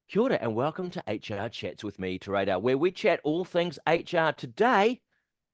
Kia ora and welcome to HR Chats with me, Radar, where we chat all things HR. Today,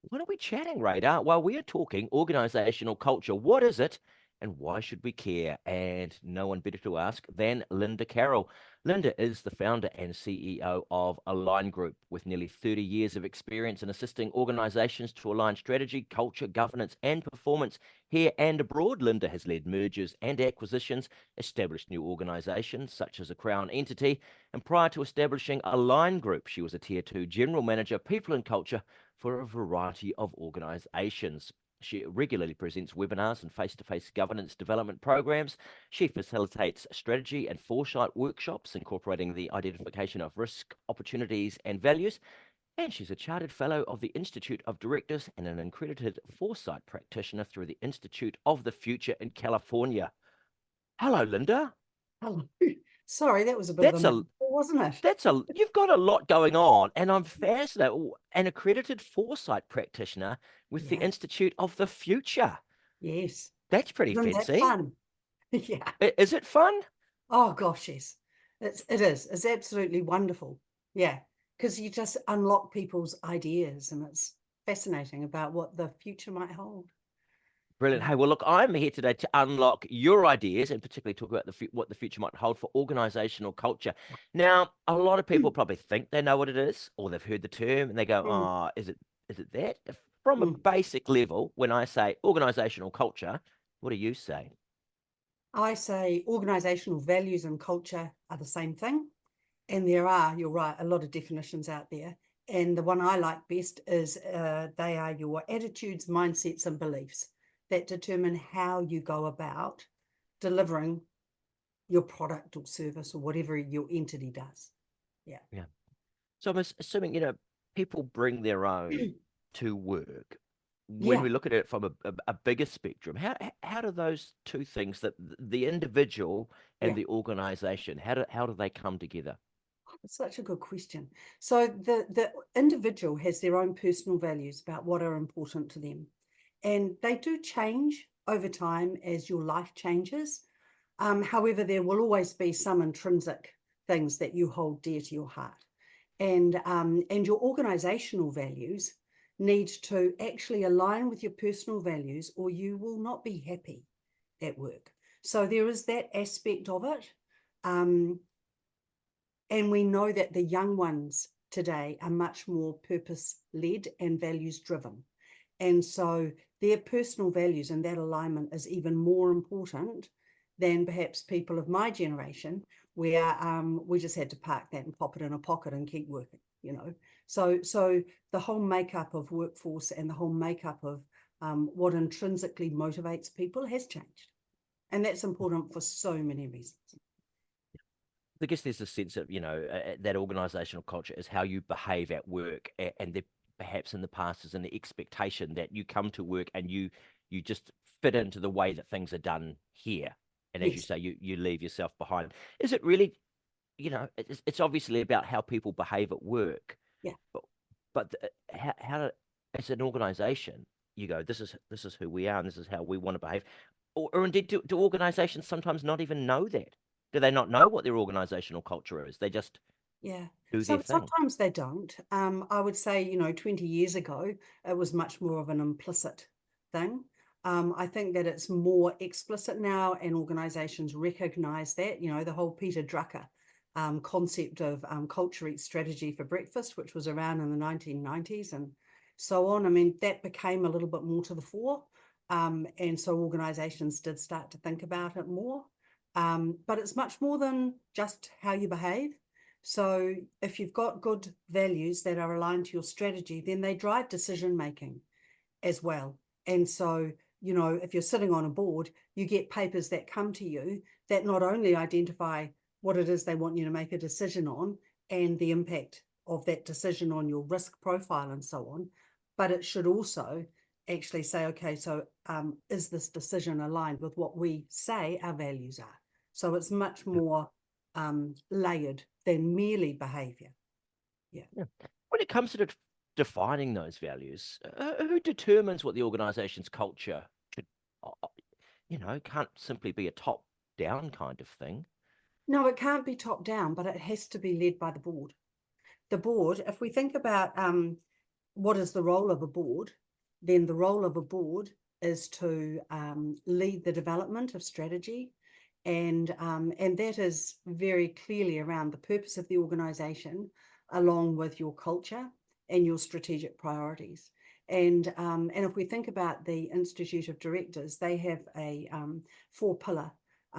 what are we chatting, Radar? Well, we are talking organisational culture. What is it and why should we care? And no one better to ask than Lynda Carroll. Lynda is the founder and CEO of Align Group with nearly 30 years of experience in assisting organisations to align strategy, culture, governance, and performance here and abroad. Lynda has led mergers and acquisitions, established new organisations such as a Crown entity, and prior to establishing Align Group, she was a Tier 2 General Manager, People and Culture for a variety of organisations. She regularly presents webinars and face-to-face governance development programs. She facilitates strategy and foresight workshops, incorporating the identification of risk, opportunities, and values. And she's a chartered fellow of the Institute of Directors and an accredited foresight practitioner through the Institute of the Future in California. Hello, Lynda. Hello. Sorry, that was a bit of a That's a mouthful, wasn't it? you've got a lot going on, and I'm fascinated. Ooh, an accredited foresight practitioner with the Yeah, Institute of the Future. yes. That's pretty Isn't that fancy. fun? Yeah. Is it fun? Oh gosh, yes. It is. It's absolutely wonderful. Yeah. Because you just unlock people's ideas and it's fascinating about what the future might hold. Brilliant. Yeah. Hey, well, look, I'm here today to unlock your ideas and particularly talk about what the future might hold for organizational culture. Now, a lot of people probably think they know what it is, or they've heard the term and they go, Mm, "Oh, is it that?" From a mm. basic level, when I say organizational culture, what do you say? I say organizational values and culture are the same thing. And there are, you're right, a lot of definitions out there. And the one I like best is they are your attitudes, mindsets, and beliefs that determine how you go about delivering your product or service or whatever your entity does. Yeah. Yeah. So I'm assuming, people bring their own to work. When Yeah. we look at it from a bigger spectrum, how do those two things, that the individual and Yeah. the organization, how do they come together? It's such a good question. So the individual has their own personal values about what are important to them. And they do change over time as your life changes. However, there will always be some intrinsic things that you hold dear to your heart. And your organizational values need to actually align with your personal values, or you will not be happy at work. So there is that aspect of it. Um, and we know that the young ones today are much more purpose led and values driven. And so their personal values and that alignment is even more important than perhaps people of my generation, where we just had to park that and pop it in a pocket and keep working, you know. So the whole makeup of workforce and the whole makeup of what intrinsically motivates people has changed. And that's important for so many reasons. I guess there's a sense of, that organizational culture is how you behave at work, and there perhaps in the past is an expectation that you come to work and you just fit into the way that things are done here. And as you Yes. say, you leave yourself behind. Is it really, it's obviously about how people behave at work, Yeah. but as an organization, you go, this is who we are and this is how we want to behave. Or indeed, do organizations sometimes not even know that? Do they not know what their organizational culture is? They just Yeah. do their So thing. sometimes they don't. I would say, 20 years ago, it was much more of an implicit thing. I think that it's more explicit now, and organizations recognize that, the whole Peter Drucker concept of culture eats strategy for breakfast, which was around in the 1990s and so on. I mean, that became a little bit more to the fore. And so organizations did start to think about it more. But it's much more than just how you behave. So if you've got good values that are aligned to your strategy, then they drive decision making as well. And so, if you're sitting on a board, you get papers that come to you that not only identify what it is they want you to make a decision on and the impact of that decision on your risk profile and so on, but it should also actually say, okay, so is this decision aligned with what we say our values are? So it's much Yeah. more layered than merely behavior. Yeah. Yeah. When it comes to defining those values, who determines what the organization's culture should, can't simply be a top-down kind of thing. No, it can't be top down, but it has to be led by the board. The board, if we think about what is the role of a board, then the role of a board is to lead the development of strategy, and that is very clearly around the purpose of the organisation, along with your culture and your strategic priorities. And if we think about the Institute of Directors, they have a 4-pillar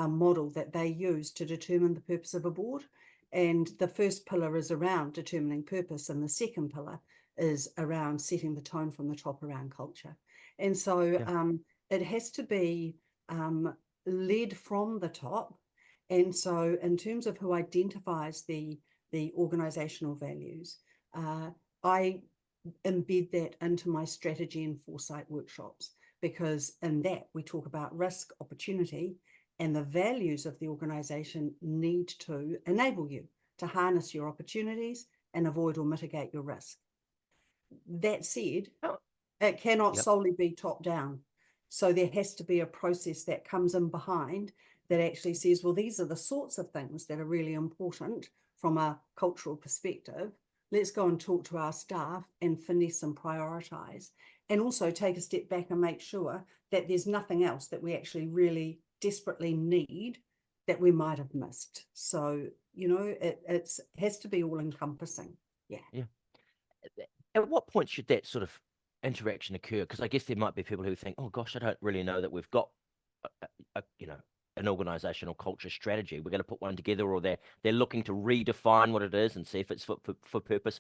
model that they use to determine the purpose of a board. And the first pillar is around determining purpose, and the second pillar is around setting the tone from the top around culture. And so it has to be led from the top. And so in terms of who identifies the organizational values, I embed that into my strategy and foresight workshops, because in that we talk about risk, opportunity, and the values of the organization need to enable you to harness your opportunities and avoid or mitigate your risk. That said, it cannot solely be top down. So there has to be a process that comes in behind that actually says, well, these are the sorts of things that are really important from a cultural perspective. Let's go and talk to our staff and finesse and prioritize, and also take a step back and make sure that there's nothing else that we actually really desperately need that we might have missed. So, you know, it has to be all encompassing. Yeah. At what point should that sort of interaction occur? Because I guess there might be people who think, oh gosh, I don't really know that we've got an organizational culture strategy. We're going to put one together, or they're looking to redefine what it is and see if it's for purpose.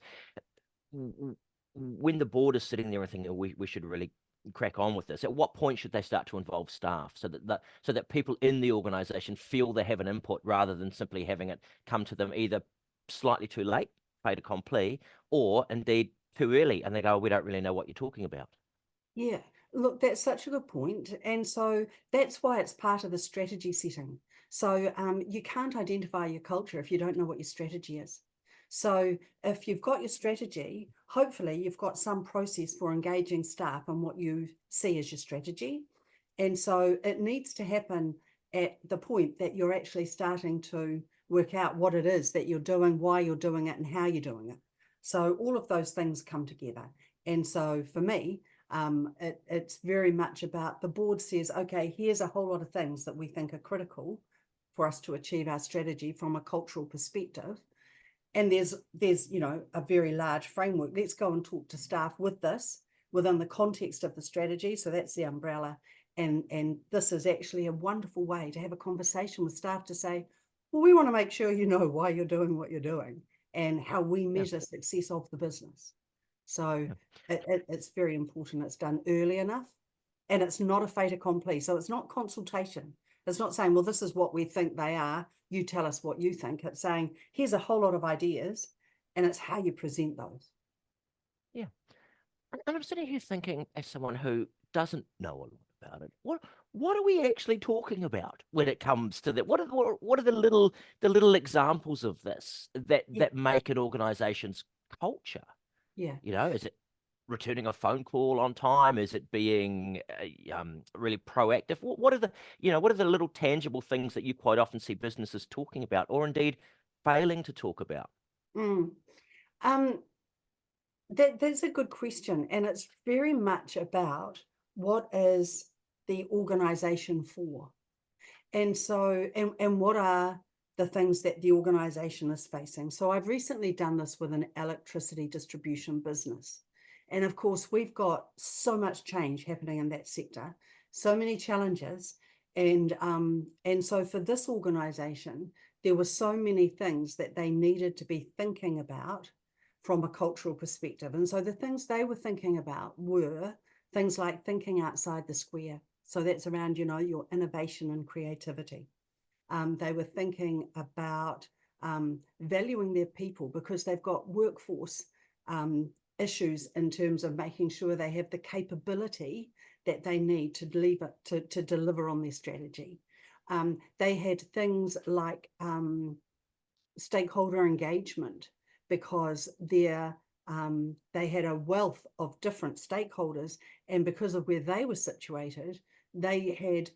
When the board is sitting there and thinking, oh, we should really crack on with this, at what point should they start to involve staff so that people in the organization feel they have an input, rather than simply having it come to them either slightly too late, fait accompli, or indeed too early, and they go, we don't really know what you're talking about? Yeah, look, that's such a good point. And so that's why it's part of the strategy setting. So you can't identify your culture if you don't know what your strategy is. So if you've got your strategy, hopefully you've got some process for engaging staff on what you see as your strategy. And so it needs to happen at the point that you're actually starting to work out what it is that you're doing, why you're doing it, and how you're doing it. So all of those things come together. And so for me, it's very much about the board says, okay, here's a whole lot of things that we think are critical for us to achieve our strategy from a cultural perspective. And there's you know, a very large framework. Let's go and talk to staff with this within the context of the strategy. So that's the umbrella. And this is actually a wonderful way to have a conversation with staff to say, well, we want to make sure you know why you're doing what you're doing and how we measure success of the business. So it's very important it's done early enough, and it's not a fait accompli. So it's not consultation. It's not saying, well, this is what we think they are, you tell us what you think. It's saying, here's a whole lot of ideas, and it's how you present those. Yeah. And I'm sitting here thinking, as someone who doesn't know a lot about it, what are we actually talking about when it comes to that? What are the little examples of this that make an organization's culture? Yeah. You know, is it returning a phone call on time? Is it being really proactive? What are the little tangible things that you quite often see businesses talking about, or indeed failing to talk about? That's a good question, and it's very much about what is the organization for, and so and what are the things that the organization is facing. So I've recently done this with an electricity distribution business, and of course we've got so much change happening in that sector, so many challenges, and so for this organization there were so many things that they needed to be thinking about from a cultural perspective. And so the things they were thinking about were things like thinking outside the square. So that's around, you know, your innovation and creativity. They were thinking about valuing their people, because they've got workforce issues in terms of making sure they have the capability that they need to deliver on their strategy. They had things like stakeholder engagement, because they had a wealth of different stakeholders, and because of where they were situated, they had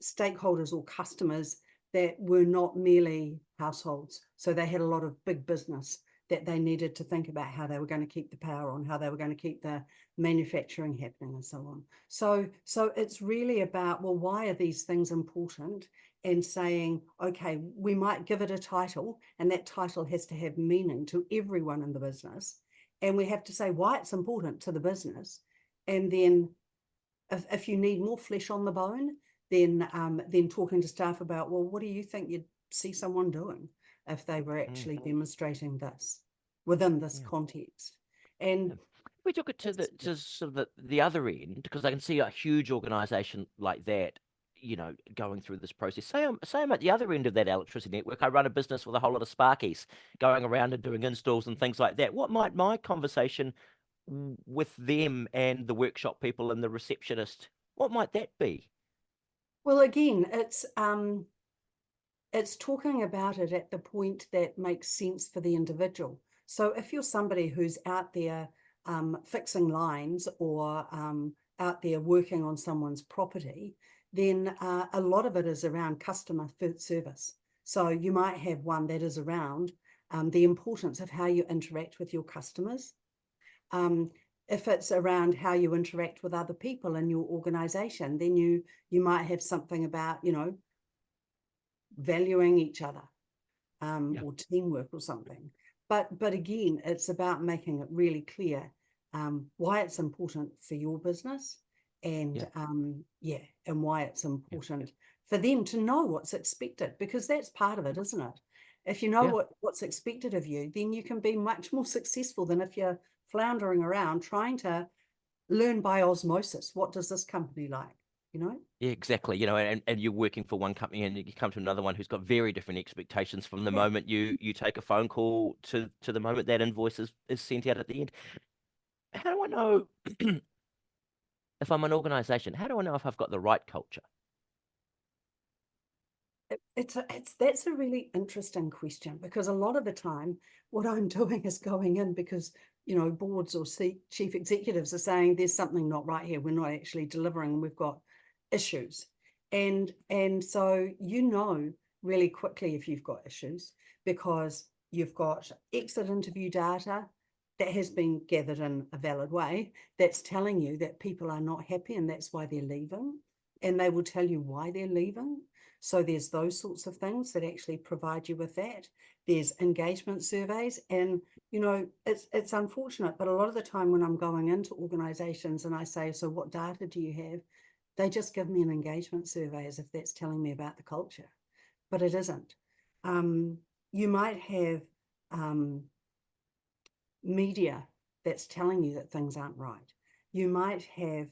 stakeholders or customers that were not merely households. So they had a lot of big business that they needed to think about how they were going to keep the power on, how they were going to keep the manufacturing happening and so on. So it's really about, well, why are these things important? And saying, okay, we might give it a title, and that title has to have meaning to everyone in the business. And we have to say why it's important to the business. And then if you need more flesh on the bone, then talking to staff about, well, what do you think you'd see someone doing if they were actually demonstrating this within this context? And we took it to sort of the other end, because I can see a huge organization like that, going through this process. Say I'm at the other end of that electricity network. I run a business with a whole lot of Sparkies going around and doing installs and things like that. What might my conversation with them and the workshop people and the receptionist, what might that be? well, again, it's talking about it at the point that makes sense for the individual. So if you're somebody who's out there fixing lines, or out there working on someone's property, then a lot of it is around customer service. So you might have one that is around the importance of how you interact with your customers. If it's around how you interact with other people in your organization, then you might have something about, valuing each other, or teamwork or something. But again, it's about making it really clear why it's important for your business, and and why it's important for them to know what's expected, because that's part of it, isn't it? If you know what's expected of you, then you can be much more successful than if you're floundering around trying to learn by osmosis. What does this company like? Yeah, exactly. And you're working for one company and you come to another one who's got very different expectations from the moment you take a phone call to the moment that invoice is sent out at the end. How do I know if I'm an organization? How do I know if I've got the right culture? That's a really interesting question, because a lot of the time what I'm doing is going in because boards or chief executives are saying there's something not right here, we're not actually delivering, and we've got issues. And so really quickly if you've got issues, because you've got exit interview data that has been gathered in a valid way that's telling you that people are not happy and that's why they're leaving, and they will tell you why they're leaving. So there's those sorts of things that actually provide you with that. There's engagement surveys, and it's unfortunate, but a lot of the time when I'm going into organizations and I say, so what data do you have? They just give me an engagement survey as if that's telling me about the culture, but it isn't. You might have media that's telling you that things aren't right. You might have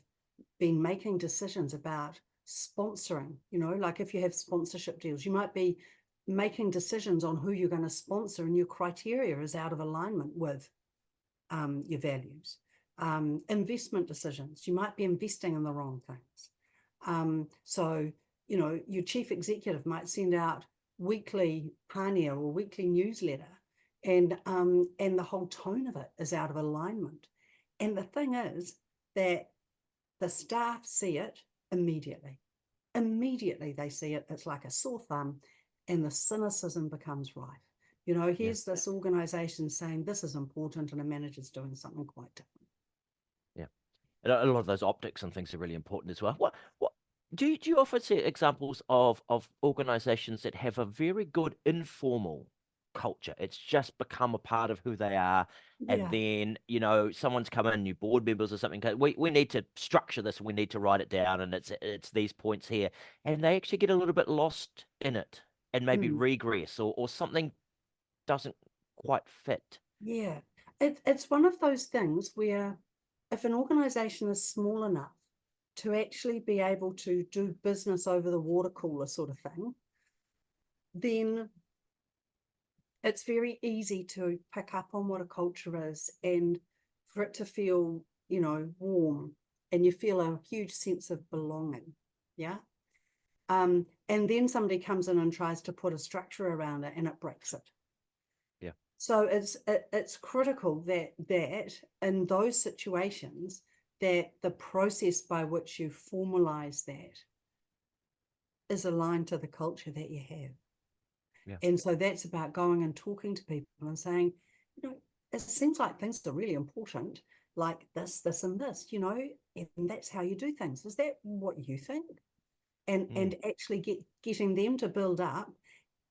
been making decisions about sponsoring, like if you have sponsorship deals, you might be making decisions on who you're going to sponsor, and your criteria is out of alignment with your values. Investment decisions, you might be investing in the wrong things. So your chief executive might send out weekly pānia or weekly newsletter, and the whole tone of it is out of alignment. And the thing is that the staff see it immediately. Immediately they see it. It's like a sore thumb, and the cynicism becomes rife. Here's this organization saying this is important, and a manager's doing something quite different. Yeah. And a lot of those optics and things are really important as well. What do you often see examples of organizations that have a very good informal culture? It's just become a part of who they are. And Yeah. then, someone's come in, new board members or something, go, we need to structure this, we need to write it down, and it's these points here. And they actually get a little bit lost in it and maybe regress, or something doesn't quite fit. Yeah. It's one of those things where if an organization is small enough to actually be able to do business over the water cooler sort of thing, then it's very easy to pick up on what a culture is, and for it to feel, warm, and you feel a huge sense of belonging. Yeah. And then somebody comes in and tries to put a structure around it, and it breaks it. Yeah. So it's critical that in those situations, that the process by which you formalize that is aligned to the culture that you have. Yeah. And so that's about going and talking to people and saying, you know, it seems like things are really important, like this, and this, you know, and that's how you do things. Is that what you think? And actually getting them to build up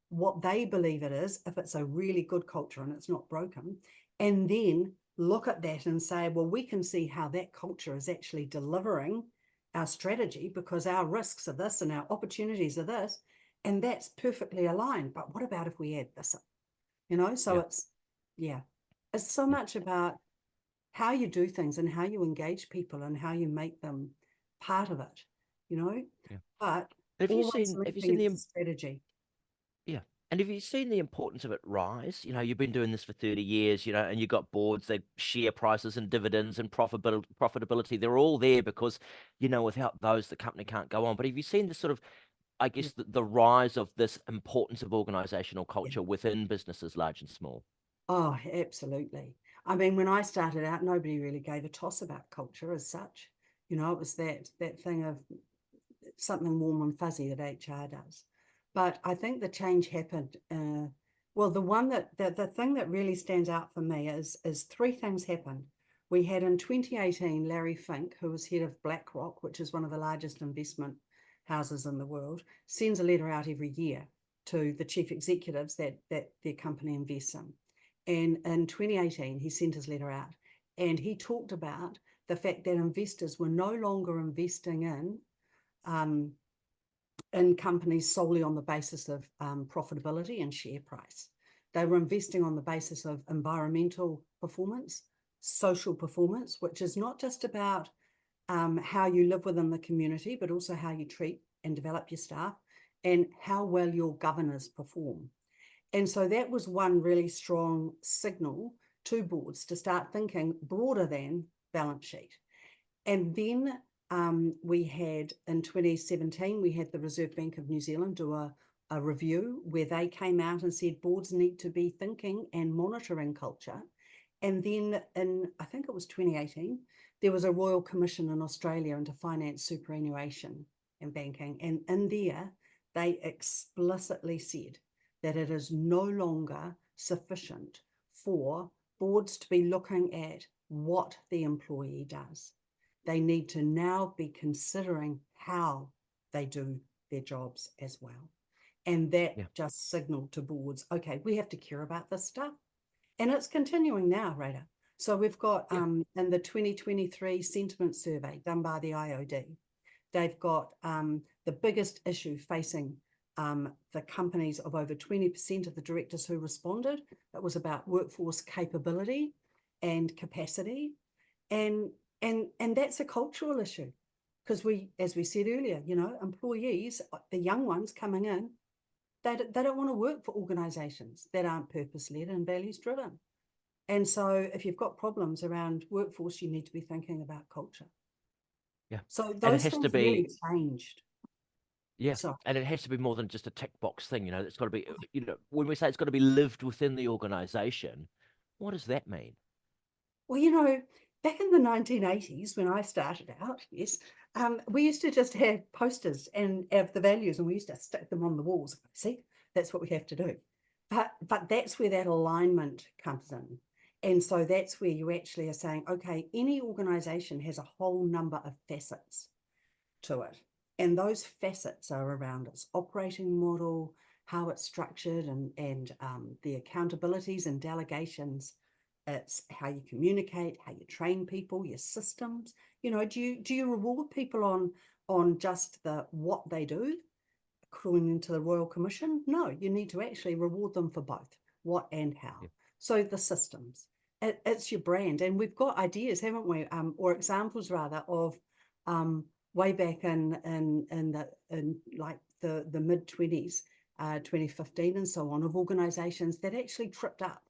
what they believe it is, if it's a really good culture and it's not broken, and then look at that and say, well, we can see how that culture is actually delivering our strategy because our risks are this and our opportunities are this, and that's perfectly aligned. But what about if we add this up? You know, so Yeah. it's so Yeah. much about how you do things and how you engage people and how you make them part of it, you know, Yeah. but Have you always seen linking it the to strategy. Yeah. And have you seen the importance of it rise? You've been doing this for 30 years, and you've got boards, they share prices and dividends and profitability. They're all there because, without those, the company can't go on. But have you seen the sort of, I Yeah, guess, the rise of this importance of organizational yeah. culture within businesses, large and small? Oh, absolutely. I mean, when I started out, nobody really gave a toss about culture as such. You know, it was that thing of something warm and fuzzy that HR does. But I think the change happened. Well, the thing that really stands out for me is three things happened. We had in 2018 Larry Fink, who was head of BlackRock, which is one of the largest investment houses in the world, sends a letter out every year to the chief executives that their company invests in. And in 2018, he sent his letter out, and he talked about the fact that investors were no longer investing um, in companies solely on the basis of profitability and share price. They were investing on the basis of environmental performance, social performance, which is not just about how you live within the community, but also how you treat and develop your staff and how well your governors perform. And so that was one really strong signal to boards to start thinking broader than balance sheet. And then we had in 2017, we had the Reserve Bank of New Zealand do a review where they came out and said boards need to be thinking and monitoring culture. And then in, I think it was 2018, there was a Royal Commission in Australia into finance superannuation and banking. And in there, they explicitly said that it is no longer sufficient for boards to be looking at what the employee does. They need to now be considering how they do their jobs as well. And that Yeah. just signaled to boards, okay, we have to care about this stuff. And it's continuing now, Rita. So we've got Yeah. in the 2023 sentiment survey done by the IOD, they've got the biggest issue facing the companies of over 20% of the directors who responded. It was about workforce capability and capacity. And and that's a cultural issue because we, as we said earlier, you know, employees, the young ones coming in, they don't want to work for organizations that aren't purpose-led and values-driven. And so if you've got problems around workforce, you need to be thinking about culture. Yeah. So And it those has to things be, really changed. yeah. So And it has to be more than just a tick box thing. It's got to be, when we say it's got to be lived within the organization, what does that mean? well, you know, back in the 1980s when I started out, yes, we used to just have posters and of the values, and we used to stick them on the walls. See, that's what we have to do. But that's where that alignment comes in. And so that's where you actually are saying, okay, any organization has a whole number of facets to it. And those facets are around its operating model, how it's structured, and the accountabilities and delegations. It's how you communicate, how you train people, your systems. You know, do you reward people on just the what they do, according to the Royal Commission? No, you need to actually reward them for both what and how. Yeah. So the systems, it's your brand, and we've got ideas, haven't we? Or examples rather of um, way back in like the mid 20s, 2015 and so on, of organisations that actually tripped up,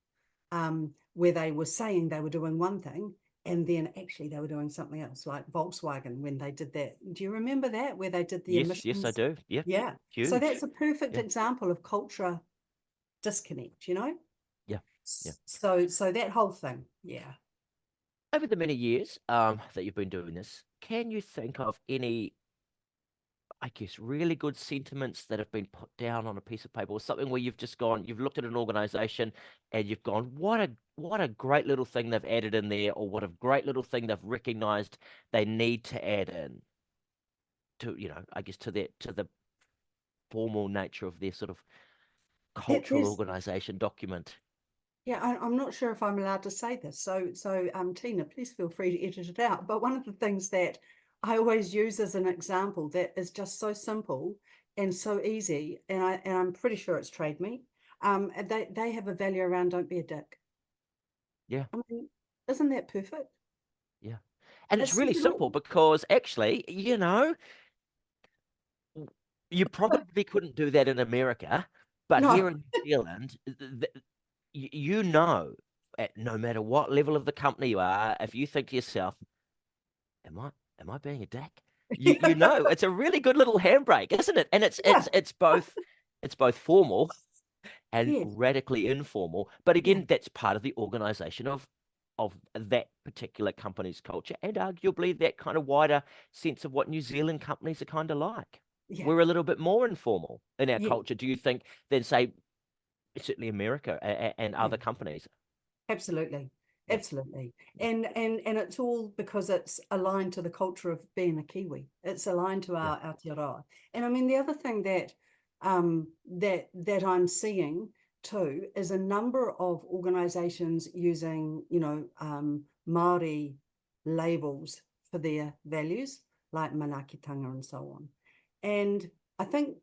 where they were saying they were doing one thing and then actually they were doing something else, like Volkswagen when they did that. Do you remember that, where they did the Yes, yes, I emissions? do. Yeah. Yeah. So Huge. that's a perfect Yeah. example of culture disconnect, you know? Yeah. Yeah. So that whole thing, yeah. Over the many years that you've been doing this, can you think of any I guess, really good sentiments that have been put down on a piece of paper, or something where you've just gone, you've looked at an organization and you've gone, what a great little thing they've added in there, or what a great little thing they've recognized they need to add in to, I guess, to the formal nature of their sort of cultural There's organization document. Yeah, I'm not sure if I'm allowed to say this. So Tina, please feel free to edit it out. But one of the things that I always use as an example that is just so simple and so easy, and I'm pretty sure it's Trade Me. They have a value around don't be a dick. Yeah, I mean, isn't that perfect? yeah. And it's It's really simple little, because actually, you but probably couldn't do that in America, but here no, in New Zealand, you know, at no matter what level of the company you are, if you think to yourself, am I am I being a dick? You know, it's a really good little handbrake, isn't it? And yeah, it's both formal and yes, radically informal. But yeah, again, that's part of the organization of that particular company's culture, and arguably that kind of wider sense of what New Zealand companies are kind of like. yeah, We're a little bit more informal in our yeah, culture, do you think, than say certainly America and yeah. other companies? Absolutely. Yeah, Absolutely. And it's all because it's aligned to the culture of being a Kiwi. It's aligned to yeah, our Aotearoa. And I mean the other thing that I'm seeing too is a number of organizations using, Māori labels for their values, like manaakitanga and so on. And I think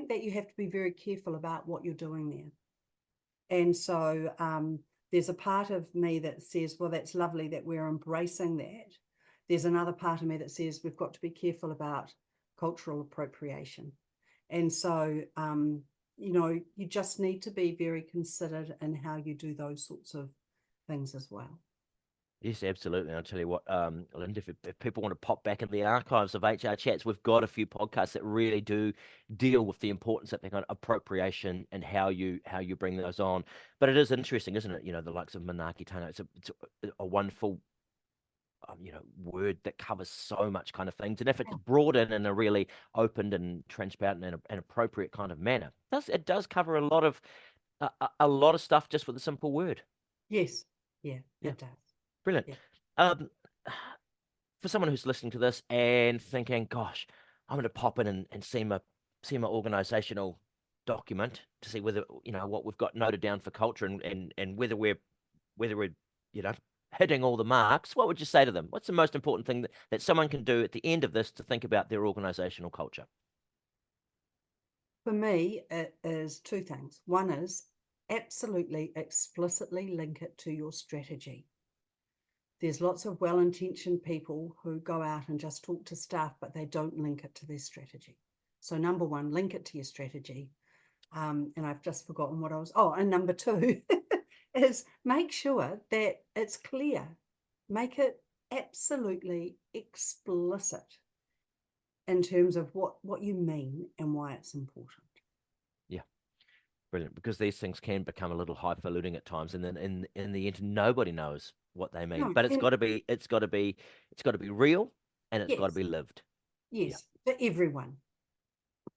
that you have to be very careful about what you're doing there. And so there's a part of me that says, well, that's lovely that we're embracing that. There's another part of me that says we've got to be careful about cultural appropriation. And so, you just need to be very considered in how you do those sorts of things as well. yes, absolutely. And I'll tell you what, Lynda, if people want to pop back in the archives of HR chats, we've got a few podcasts that really do deal with the importance of that kind of appropriation and how you bring those on. But it is interesting, isn't it? The likes of Manaaki it's a wonderful word that covers so much kind of things. And if it's Yeah. brought in a really open and transparent and an appropriate kind of manner, it does cover a lot of stuff just with a simple word. Yes. Yeah, Yeah, it does. brilliant. Yeah. Um, for someone who's listening to this and thinking, "Gosh, I'm going to pop in and see my organizational document to see whether what we've got noted down for culture and whether we're you know hitting all the marks," what would you say to them? What's the most important thing that someone can do at the end of this to think about their organizational culture? For me, it is two things. One is absolutely explicitly link it to your strategy. There's lots of well-intentioned people who go out and just talk to staff, but they don't link it to their strategy. So number one, link it to your strategy. And I've just forgotten what I was. Oh, and number two is make sure that it's clear. Make it absolutely explicit in terms of what you mean and why it's important. Yeah. Brilliant, because these things can become a little highfalutin at times, and then in the end, nobody knows what they mean. No, But it's and got to be, it's got to be real, and it's got to yes, be lived. Yeah, yes, for everyone.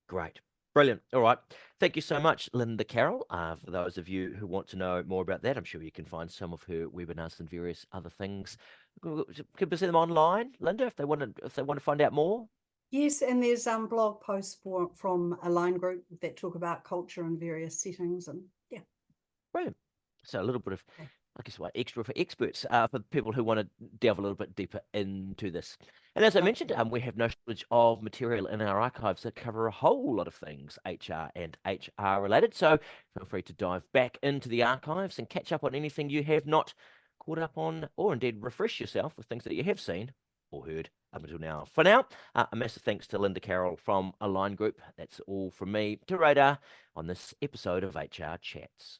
great, brilliant. All right, thank you so much, Lynda Carroll. For those of you who want to know more about that, I'm sure you can find some of her webinars and various other things. Could we see them online, Linda, if they want to find out more? Yes, and there's blog posts from a line group that talk about culture in various settings, and yeah. Brilliant. So a little bit of, Okay. I guess, what extra for experts, for people who want to delve a little bit deeper into this. And as I mentioned, Okay. we have no shortage of material in our archives that cover a whole lot of things HR and HR related. So feel free to dive back into the archives and catch up on anything you have not caught up on, or indeed refresh yourself with things that you have seen or heard up until now. For now, a massive thanks to Lynda Carroll from Align Group. That's all from me to Radar on this episode of HR Chats.